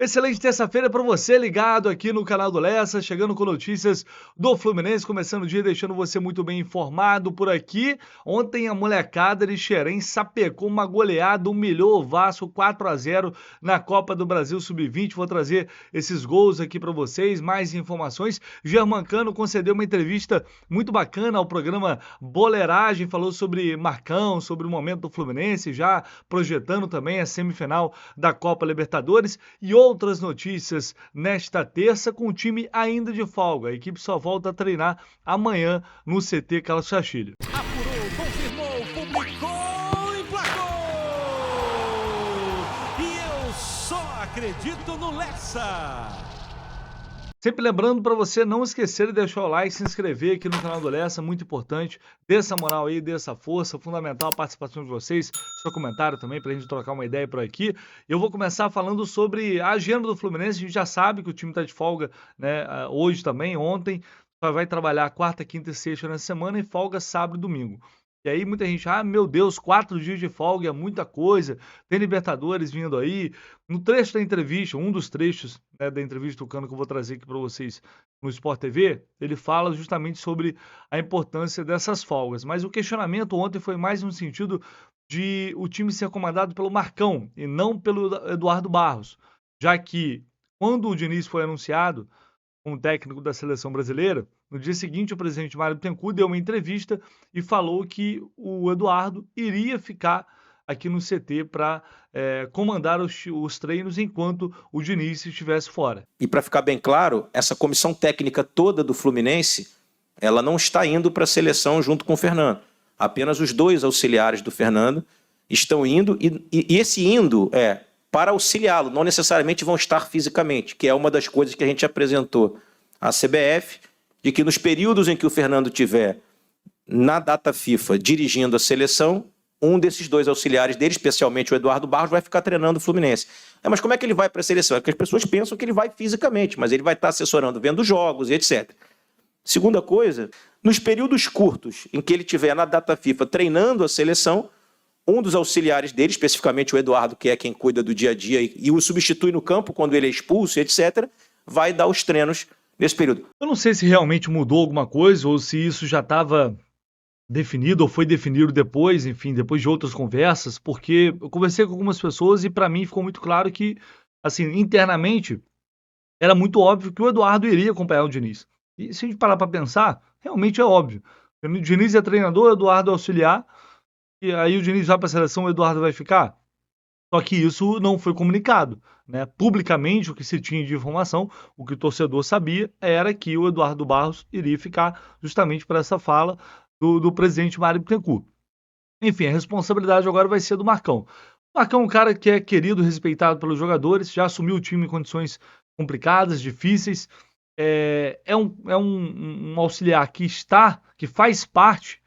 Excelente terça-feira para você ligado aqui no canal do Lessa, chegando com notícias do Fluminense, começando o dia deixando você muito bem informado por aqui. Ontem a molecada de Xerém sapecou uma goleada, humilhou o Vasco 4-0 na Copa do Brasil Sub-20. Vou trazer esses gols aqui para vocês, mais informações. Germancano concedeu uma entrevista muito bacana ao programa Boleiragem, falou sobre Marcão, sobre o momento do Fluminense, já projetando também a semifinal da Copa Libertadores e outras notícias nesta terça com o time ainda de folga. A equipe só volta a treinar amanhã no CT Carlos Castilho. Apurou, confirmou, publicou, emplacou! E eu só acredito no Lessa! Sempre lembrando para você não esquecer de deixar o like, se inscrever aqui no canal do Lessa, muito importante. Dê essa moral aí, dê essa força, fundamental a participação de vocês, seu comentário também para a gente trocar uma ideia por aqui. Eu vou começar falando sobre a agenda do Fluminense. A gente já sabe que o time está de folga, né, hoje também, ontem. Só vai trabalhar quarta, quinta e sexta na semana e folga sábado e domingo. E aí muita gente, meu Deus, 4 dias de folga é muita coisa, tem Libertadores vindo aí. No trecho da entrevista, um dos trechos, né, da entrevista do Cano que eu vou trazer aqui para vocês no Sport TV, ele fala justamente sobre a importância dessas folgas. Mas o questionamento ontem foi mais no sentido de o time ser comandado pelo Marcão e não pelo Eduardo Barros, já que quando o Diniz foi anunciado como técnico da seleção brasileira, no dia seguinte o presidente Mário Bittencourt deu uma entrevista e falou que o Eduardo iria ficar aqui no CT para comandar os treinos enquanto o Diniz estivesse fora. E para ficar bem claro, essa comissão técnica toda do Fluminense, ela não está indo para a seleção junto com o Fernando. Apenas os dois auxiliares do Fernando estão indo, e esse indo é para auxiliá-lo, não necessariamente vão estar fisicamente, que é uma das coisas que a gente apresentou à CBF, de que nos períodos em que o Fernando tiver na data FIFA dirigindo a seleção, um desses dois auxiliares dele, especialmente o Eduardo Barros, vai ficar treinando o Fluminense. Mas como é que ele vai para a seleção? É que as pessoas pensam que ele vai fisicamente, mas ele vai estar assessorando, vendo jogos e etc. Segunda coisa, nos períodos curtos em que ele tiver na data FIFA treinando a seleção, um dos auxiliares dele, especificamente o Eduardo, que é quem cuida do dia a dia e o substitui no campo quando ele é expulso, etc., vai dar os treinos nesse período. Eu não sei se realmente mudou alguma coisa ou se isso já estava definido ou foi definido depois, enfim, depois de outras conversas, porque eu conversei com algumas pessoas e para mim ficou muito claro que, assim, internamente, era muito óbvio que o Eduardo iria acompanhar o Diniz. E se a gente parar para pensar, realmente é óbvio. O Diniz é treinador, o Eduardo é auxiliar, e aí o Diniz vai para a seleção, o Eduardo vai ficar? Só que isso não foi comunicado, né? Publicamente, o que se tinha de informação, o que o torcedor sabia, era que o Eduardo Barros iria ficar justamente para essa fala do presidente Mário Bittencourt. Enfim, a responsabilidade agora vai ser do Marcão. O Marcão é um cara que é querido, respeitado pelos jogadores, já assumiu o time em condições complicadas, difíceis. É um auxiliar que faz parte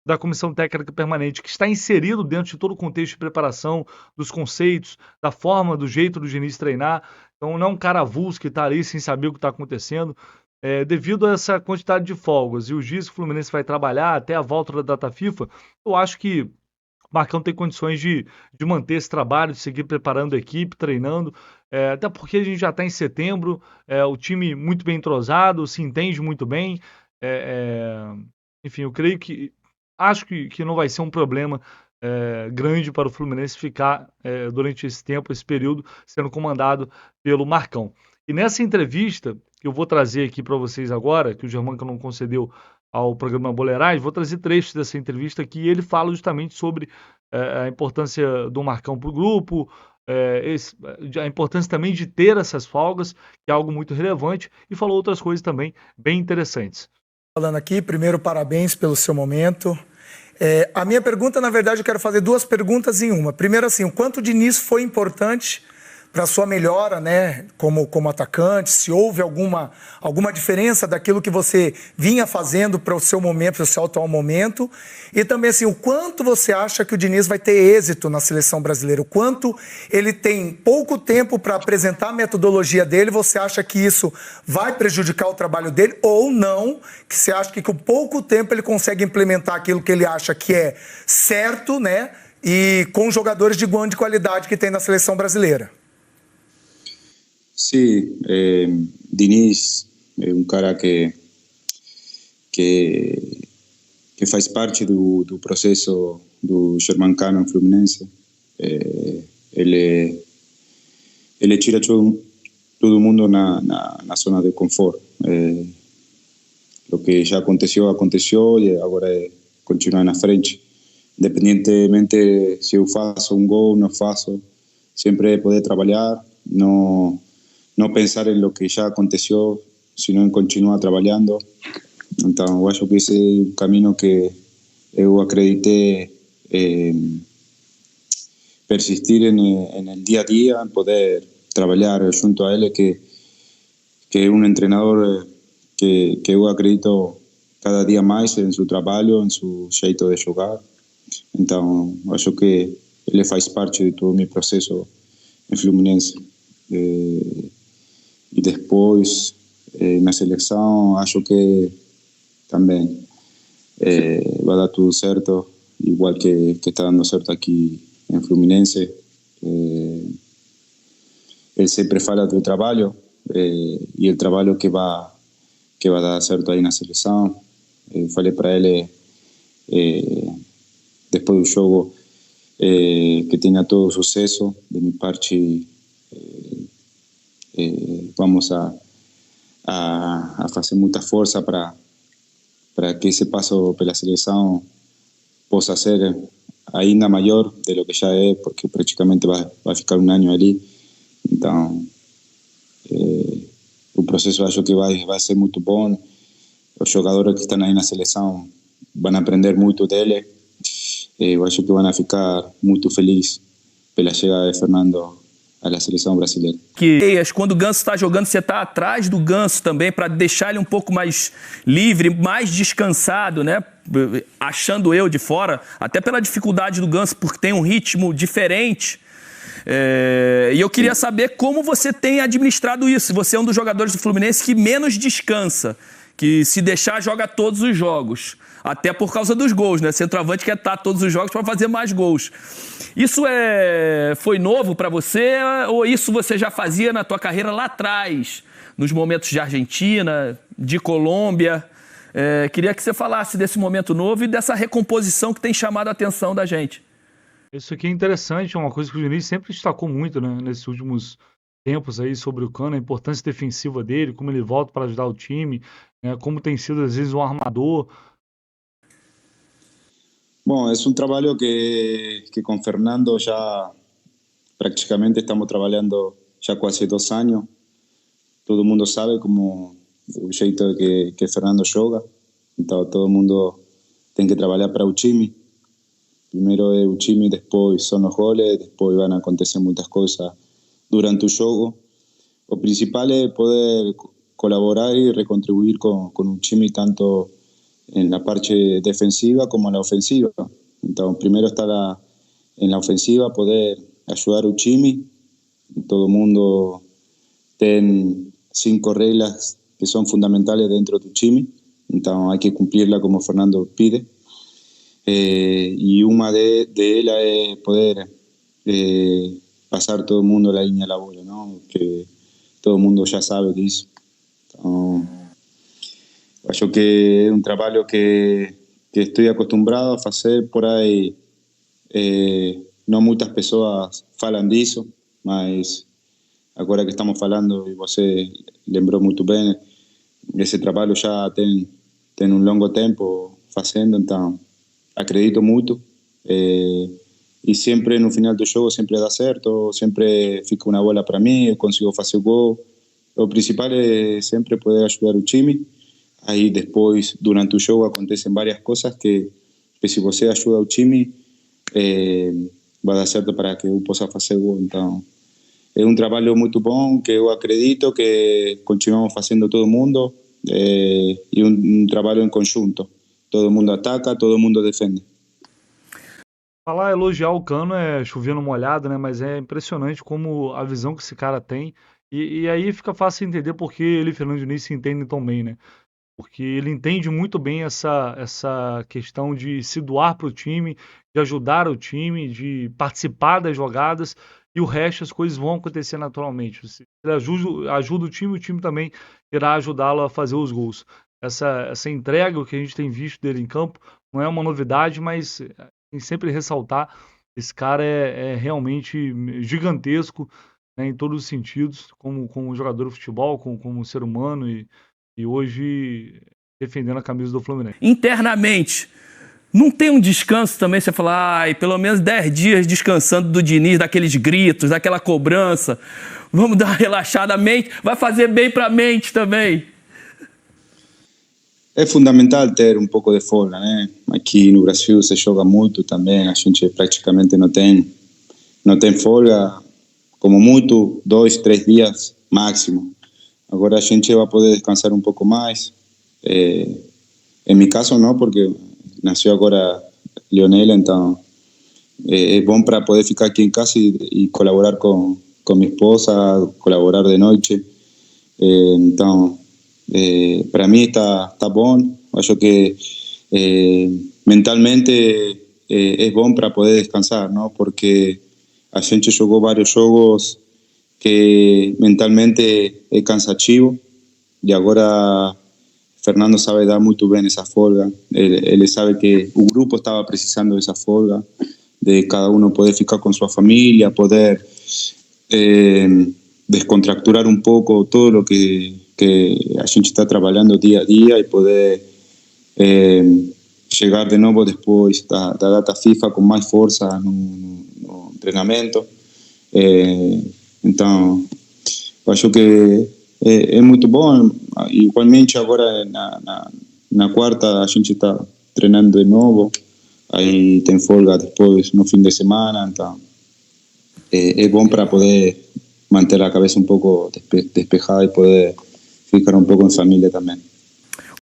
da comissão técnica permanente, que está inserido dentro de todo o contexto de preparação, dos conceitos, da forma, do jeito do Diniz treinar. Então não é um cara avulso que está ali sem saber o que está acontecendo. Devido a essa quantidade de folgas e os dias que o Fluminense vai trabalhar até a volta da data FIFA, eu acho que o Marcão tem condições de manter esse trabalho, de seguir preparando a equipe, treinando, até porque a gente já está em setembro, o time muito bem entrosado, se entende muito bem, enfim, eu creio que acho que não vai ser um problema grande para o Fluminense ficar durante esse tempo, esse período, sendo comandado pelo Marcão. E nessa entrevista que eu vou trazer aqui para vocês agora, que o Germânco não concedeu ao programa Boleiragem, vou trazer trechos dessa entrevista aqui e ele fala justamente sobre a importância do Marcão para o grupo, a importância também de ter essas folgas, que é algo muito relevante, e falou outras coisas também bem interessantes. Falando aqui, primeiro, parabéns pelo seu momento. A minha pergunta, na verdade, eu quero fazer duas perguntas em uma. Primeiro, assim, o quanto o Diniz foi importante para a sua melhora, né, como atacante, se houve alguma diferença daquilo que você vinha fazendo para o seu momento, para o seu atual momento, e também assim, o quanto você acha que o Diniz vai ter êxito na seleção brasileira, o quanto ele tem pouco tempo para apresentar a metodologia dele, você acha que isso vai prejudicar o trabalho dele ou não, que você acha que com pouco tempo ele consegue implementar aquilo que ele acha que é certo, né, e com jogadores de grande qualidade que tem na seleção brasileira? Sí, Diniz é um cara que faz parte do processo do Germancano em Fluminense. Ele tira todo mundo na zona de conforto. O que já aconteceu e agora é continuar na frente. Independentemente se eu faço um gol, não faço, sempre poder trabalhar, não pensar em lo que já aconteceu, senão continuar trabalhando. Então, eu acho que esse é um caminho que eu acreditei persistir no dia a dia, poder trabalhar junto a ele, que é um treinador que eu acredito cada dia mais em seu trabalho, em seu jeito de jogar. Então, acho que ele faz parte de todo o meu processo em Fluminense. E depois, na seleção, acho que também vai dar tudo certo, igual que está dando certo aqui em Fluminense. Ele sempre fala do trabalho e o trabalho que vai dar certo aí na seleção. Falei para ele depois do jogo que tenha todo o sucesso. De minha parte, vamos a fazer muita força para que esse passo pela seleção possa ser ainda maior de lo que já é, porque praticamente vai ficar um ano ali. Então, o processo acho que vai ser muito bom. Os jogadores que estão aí na seleção vão aprender muito dele. Eu acho que vão ficar muito felizes pela chegada de Fernando à seleção brasileira. Quando o Ganso está jogando, você está atrás do Ganso também para deixar ele um pouco mais livre, mais descansado, né? Achando eu de fora, até pela dificuldade do Ganso, porque tem um ritmo diferente. E eu queria saber como você tem administrado isso. Você é um dos jogadores do Fluminense que menos descansa, que se deixar joga todos os jogos, até por causa dos gols, né? Centroavante quer estar todos os jogos para fazer mais gols. Isso foi novo para você ou isso você já fazia na tua carreira lá atrás, nos momentos de Argentina, de Colômbia? Queria que você falasse desse momento novo e dessa recomposição que tem chamado a atenção da gente. Isso aqui é interessante, é uma coisa que o Diniz sempre destacou muito, né, nesses últimos tempos aí sobre o Cano, a importância defensiva dele, como ele volta para ajudar o time, né, como tem sido às vezes um armador. Bom, é um trabalho que com Fernando já praticamente estamos trabalhando já quase 2 anos. Todo mundo sabe como o jeito que Fernando joga, então todo mundo tem que trabalhar para o time. Primeiro é o time, depois são os goles, depois vão acontecer muitas coisas durante o jogo. O principal é poder colaborar e recontribuir com o time, tanto na parte defensiva como na ofensiva. Então, primeiro estar na ofensiva, poder ajudar o time. Todo mundo tem 5 regras que são fundamentais dentro do time, então há que cumprirla como Fernando pide. Y una de ellas es poder pasar todo el mundo a la línea de la bola, ¿no? Que todo el mundo ya sabe de eso. Entonces, yo que es un trabajo que estoy acostumbrado a hacer por ahí. No muchas personas hablan de eso, mas ahora que estamos hablando, y você lembró muy bien, ese trabajo ya tiene un longo tiempo haciendo, entonces acredito muito e sempre no final do jogo sempre dá certo, sempre fica uma bola para mim, eu consigo fazer o gol. O principal é sempre poder ajudar o time. Aí depois, durante o jogo, acontecem várias coisas que se você ajuda o time, vai dar certo para que eu possa fazer o gol. Então, é um trabalho muito bom que eu acredito que continuamos fazendo todo mundo e um trabalho em conjunto. Todo mundo ataca, todo mundo defende. Falar, elogiar o Cano é chover no molhado, né? Mas é impressionante como a visão que esse cara tem. E aí fica fácil entender porque ele e Fernando Diniz se entendem tão bem, né? Porque ele entende muito bem essa questão de se doar para o time, de ajudar o time, de participar das jogadas. e o resto as coisas vão acontecer naturalmente. Se ele ajuda o time também irá ajudá-lo a fazer os gols. Essa entrega que a gente tem visto dele em campo não é uma novidade, mas tem sempre ressaltar, esse cara é realmente gigantesco, né, em todos os sentidos, como jogador de futebol, como ser humano e hoje defendendo a camisa do Fluminense. Internamente, não tem um descanso também? Você fala, ai, pelo menos 10 dias descansando do Diniz, daqueles gritos, daquela cobrança. Vamos dar uma relaxada, mente, vai fazer bem para a mente também. É fundamental ter um pouco de folga, né? Aqui no Brasil se joga muito também, a gente praticamente não tem folga, como muito 2, 3 dias máximo. Agora a gente vai poder descansar um pouco mais. Em meu caso não, porque nasceu agora Lionel, então é bom para poder ficar aqui em casa e colaborar com minha esposa, colaborar de noite. Então, para mim está bom. Acho que mentalmente é bom para poder descansar, não? Porque a gente jogou vários jogos que mentalmente é cansativo e agora Fernando sabe dar muito bem essa folga. Ele sabe que o grupo estava precisando dessa folga, de cada um poder ficar com sua família, poder descontracturar um pouco todo o que a gente está trabalhando dia a dia e poder chegar de novo depois da data FIFA com mais força no treinamento. Então, eu acho que é muito bom. Igualmente agora na quarta a gente está treinando de novo, aí tem folga depois no fim de semana, então é bom para poder manter a cabeça um pouco despejada e poder ficar um pouco em família também.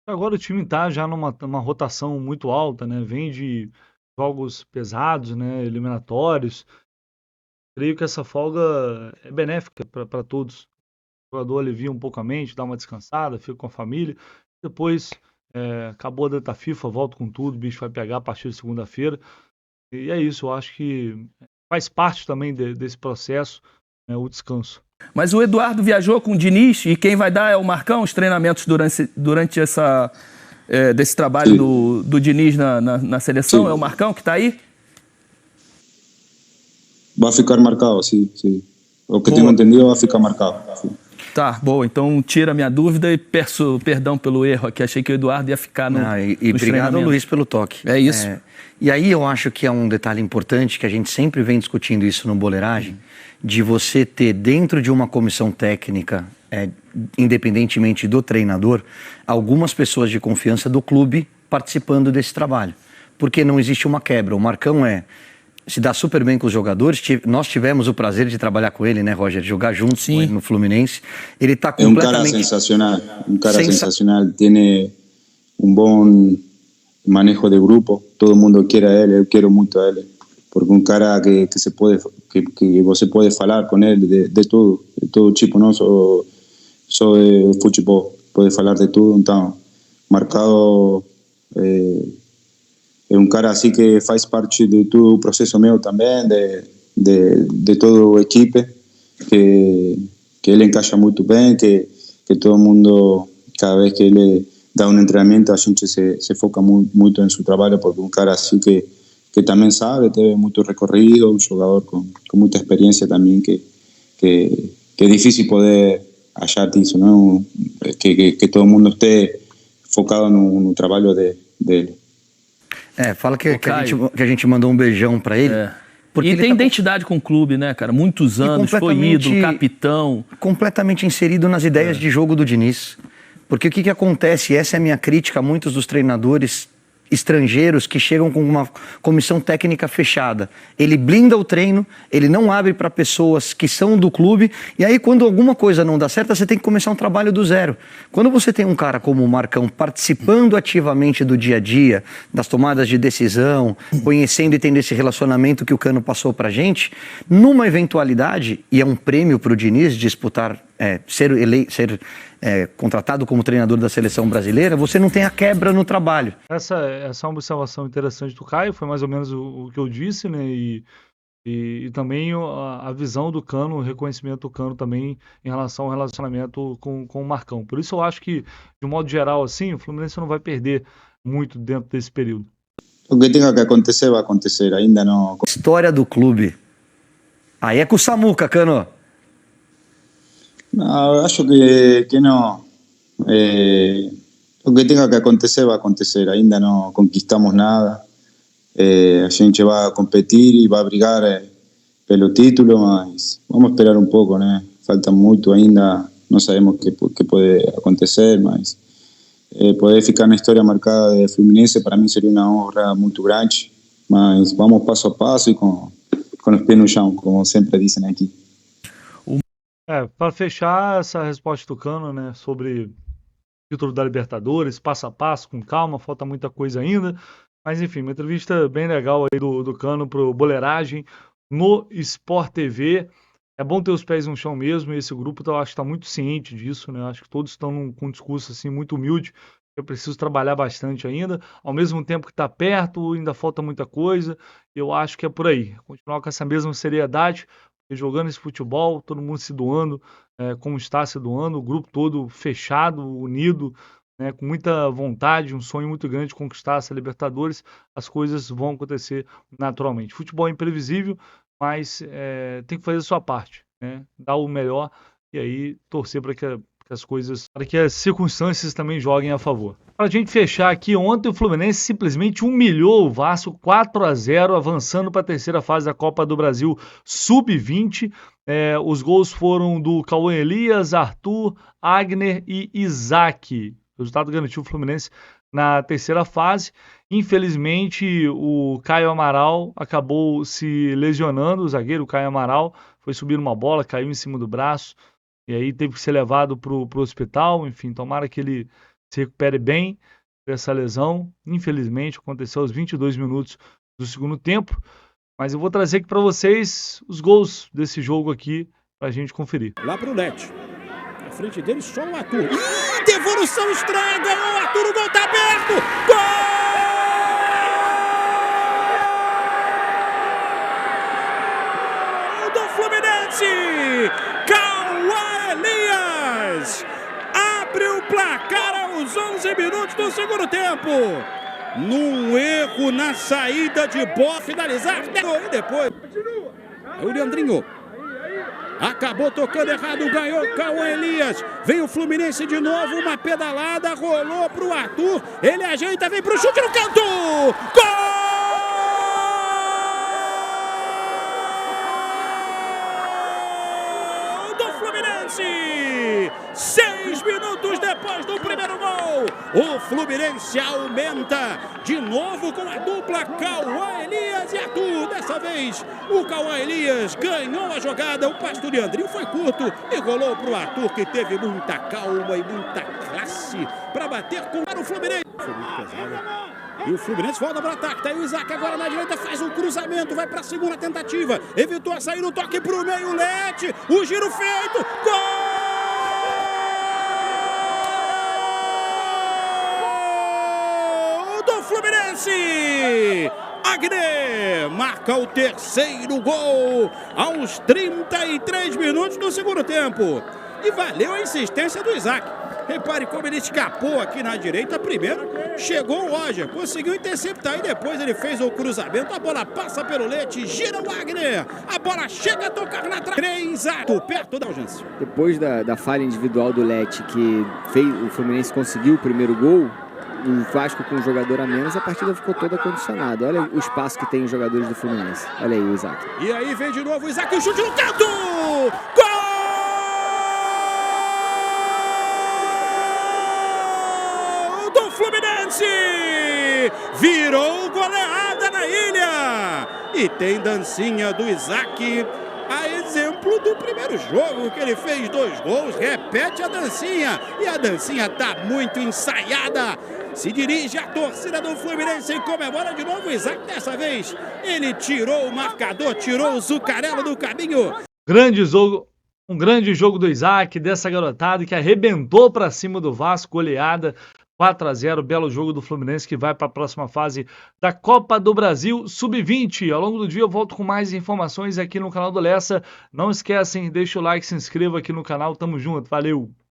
Agora o time está já numa rotação muito alta, né? Vem de jogos pesados, né? Eliminatórios. Creio que essa folga é benéfica para todos. O jogador alivia um pouco a mente, dá uma descansada, fica com a família. Depois, acabou a data FIFA, volta com tudo, o bicho vai pegar a partir de segunda-feira. E é isso, eu acho que faz parte também desse processo, né, o descanso. Mas o Eduardo viajou com o Diniz e quem vai dar é o Marcão, os treinamentos durante desse trabalho do Diniz na seleção? Sim. É o Marcão que está aí? Vai ficar marcado, sim. O que tenho entendido vai ficar marcado. Sim. Tá, boa. Então tira a minha dúvida e peço perdão pelo erro aqui. Achei que o Eduardo ia ficar no E obrigado, Luiz, pelo toque. É isso. E aí eu acho que é um detalhe importante, que a gente sempre vem discutindo isso no Boleiragem, de você ter dentro de uma comissão técnica, independentemente do treinador, algumas pessoas de confiança do clube participando desse trabalho. Porque não existe uma quebra. O Marcão se dá super bem com os jogadores. Nós tivemos o prazer de trabalhar com ele, né, Roger? Jogar juntos com ele no Fluminense. Ele está completamente... É um cara sensacional. Sensacional. Tem um bom manejo de grupo. Todo mundo quer a ele. Eu quero muito a ele. Porque um cara que você pode falar com ele de todo tipo, não só de futebol. Pode falar de tudo. Então, Marcado... É um cara assim que faz parte de todo o processo meu também, de toda a equipe, que ele encaixa muito bem, que todo mundo, cada vez que ele dá um treinamento, a gente se foca muito em seu trabalho, porque um cara assim que também sabe, teve muito recorrido, um jogador com muita experiência também, que é difícil poder achar isso, não? Que todo mundo esteja focado no trabalho dele. Fala que a gente mandou um beijão pra ele. Porque ele tem identidade com o clube, né, cara? Muitos anos, foi ídolo, capitão. Completamente inserido nas ideias de jogo do Diniz. Porque o que acontece, essa é a minha crítica a muitos dos treinadores estrangeiros que chegam com uma comissão técnica fechada. Ele blinda o treino, ele não abre para pessoas que são do clube, e aí quando alguma coisa não dá certo, você tem que começar um trabalho do zero. Quando você tem um cara como o Marcão participando ativamente do dia a dia, das tomadas de decisão, conhecendo e tendo esse relacionamento que o Cano passou pra gente, numa eventualidade, e é um prêmio pro Diniz disputar, ser contratado como treinador da seleção brasileira, você não tem a quebra no trabalho. Essa é uma observação interessante do Caio, foi mais ou menos o que eu disse, né? E E também a visão do Cano, o reconhecimento do Cano também em relação ao relacionamento com o Marcão. Por isso eu acho que, de um modo geral, assim, o Fluminense não vai perder muito dentro desse período. O que tenga que acontecer vai acontecer, ainda não. História do clube. Aí é com o Samuca, Cano. Não, eu acho que não. O que tenga que acontecer vai acontecer, ainda não conquistamos nada. A gente vai competir e vai brigar pelo título, mas vamos esperar um pouco, né? Falta muito ainda, não sabemos o que pode acontecer, mas poder ficar na história marcada de Fluminense para mim seria uma honra muito grande, mas vamos passo a passo e com os pés no chão, como sempre dizem aqui. Para fechar essa resposta do Cano, né, sobre o título da Libertadores, passo a passo, com calma, falta muita coisa ainda. Mas enfim, uma entrevista bem legal aí do Cano pro Boleiragem no Sport TV. É bom ter os pés no chão mesmo, e esse grupo eu acho que está muito ciente disso, né? Acho que todos estão com um discurso assim, muito humilde. Eu preciso trabalhar bastante ainda, ao mesmo tempo que está perto, ainda falta muita coisa. Eu acho que é por aí. Continuar com essa mesma seriedade, jogando esse futebol, todo mundo se doando, como está se doando, o grupo todo fechado, unido, né, com muita vontade, um sonho muito grande de conquistar essa Libertadores. As coisas vão acontecer naturalmente. Futebol é imprevisível, mas tem que fazer a sua parte, né? Dar o melhor e aí torcer para que as circunstâncias também joguem a favor. Para a gente fechar aqui, ontem o Fluminense simplesmente humilhou o Vasco 4-0, avançando para a terceira fase da Copa do Brasil Sub-20. Os gols foram do Cauã Elias, Arthur, Agner e Isaac. O resultado garantiu o Fluminense na terceira fase. Infelizmente, o Caio Amaral acabou se lesionando, o zagueiro Caio Amaral foi subir uma bola, caiu em cima do braço, e aí teve que ser levado para o hospital. Enfim, tomara que ele se recupere bem dessa lesão. Infelizmente, aconteceu aos 22 minutos do segundo tempo. Mas eu vou trazer aqui para vocês os gols desse jogo aqui, para a gente conferir. Lá pro Net. Na frente dele, só o Arthur. Devolução estranha, ganhou o Arthur, o gol tá aberto! Gol do Fluminense! Cauã Elias abre o placar aos 11 minutos do segundo tempo. Num erro na saída de bola, finalizar e depois. Aí o Leandrinho. Acabou tocando errado, ganhou Cauã Elias. Vem o Fluminense de novo, uma pedalada, rolou pro Arthur. Ele ajeita, vem pro chute no canto. Gol do Fluminense! 6 minutos depois do primeiro gol, o Fluminense aumenta de novo com a dupla Cauã Elias e Arthur. Dessa vez, o Cauã Elias ganhou a jogada, o passe do Leandrinho foi curto e rolou para o Arthur, que teve muita calma e muita classe para bater com o Fluminense. Foi muito pesado. E o Fluminense volta para o ataque. Tá aí o Isaac agora na direita, faz um cruzamento, vai para a segunda tentativa. Evitou a sair no toque para o meio, Lete. O giro feito. Gol! Fluminense! Agner marca o terceiro gol aos 33 minutos do segundo tempo. E valeu a insistência do Isaac. Repare como ele escapou aqui na direita. Primeiro chegou o Roger, conseguiu interceptar e depois ele fez o cruzamento. A bola passa pelo Leite, gira o Agner. A bola chega a tocar na trave. 3-0, perto da urgência. Depois da falha individual do Leite, que fez, o Fluminense conseguiu o primeiro gol, o Vasco com um jogador a menos, a partida ficou toda condicionada. Olha o espaço que tem os jogadores do Fluminense. Olha aí o Isaac. E aí vem de novo o Isaac, o chute no canto! Gol do Fluminense! Virou goleada na ilha! E tem dancinha do Isaac, a exemplo do primeiro jogo, que ele fez 2 gols, repete a dancinha, e a dancinha tá muito ensaiada. Se dirige a torcida do Fluminense e comemora de novo o Isaac. Dessa vez, ele tirou o marcador, tirou o Zucarello do caminho. Um grande jogo do Isaac, dessa garotada que arrebentou para cima do Vasco, goleada 4-0, belo jogo do Fluminense que vai para a próxima fase da Copa do Brasil Sub-20. Ao longo do dia eu volto com mais informações aqui no canal do Lessa. Não esquecem, deixa o like, se inscreva aqui no canal. Tamo junto, valeu!